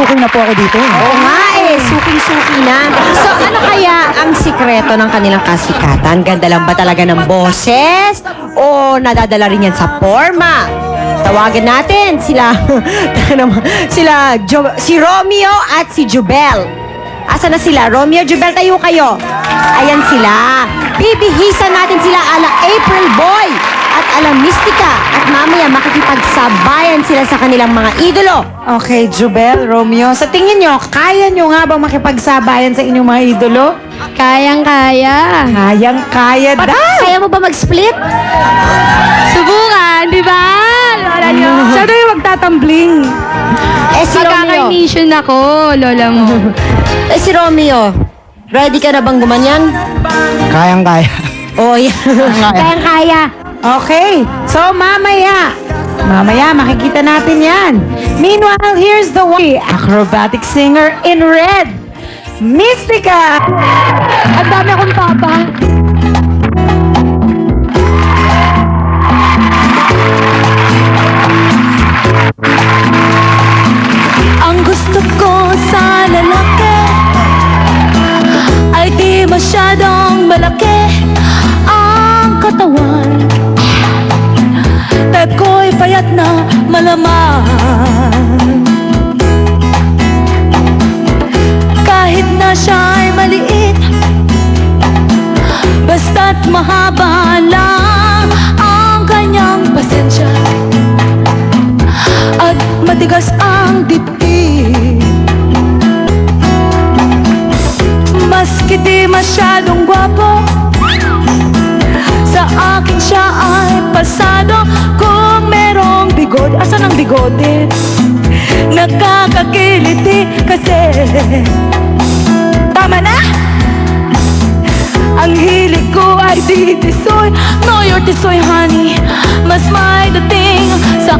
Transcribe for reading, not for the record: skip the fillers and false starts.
suking na po ako dito. Oo nga eh, suking-suki na. So ano kaya ang sikreto ng kanilang kasikatan? Ganda lang ba talaga ng boses? O nadadala rin yan sa forma? Tawagan natin sila, si Romeo at si Jubel. Asa na sila? Romeo, Jubel, tayo kayo. Ayan sila. Bibihisan natin sila ala April Boy at ala Mystica. At mamaya makikipagsabayan sila sa kanilang mga idolo. Okay, Jubel, Romeo, sa tingin nyo, kaya nyo nga bang makipagsabayan sa inyong mga idolo? Kayang-kaya. Kayang-kaya daw! Kaya mo ba mag-split? Subukan, di ba? Lola nyo. Siya daw yung magtatambling. Eh si Romeo. Magkakarnation ako, lola mo. Eh si Romeo. Ready ka na bang gumanyan? Kayang-kaya. Oh, yeah. Kayang-kaya. Okay, so mamaya makikita natin yan. Meanwhile, here's the one, acrobatic singer in red, Mystica! Ang dami akong papa. Ang gusto ko sa lalaki ay di masyadong malaki ang katawan. Type ko'y payat na malaman. Kahit na siya'y maliit, basta't mahaba lang ang kanyang pasensya at matigas ang dibdib. Maski di masyadong gwapo, sa akin siya ay pasado. Kung merong bigod, asan ang bigote? Nakakakiliti kasi. Tama na! Ang hilig ko ay di tisoy. No, you're tisoy, honey. Mas may dating sa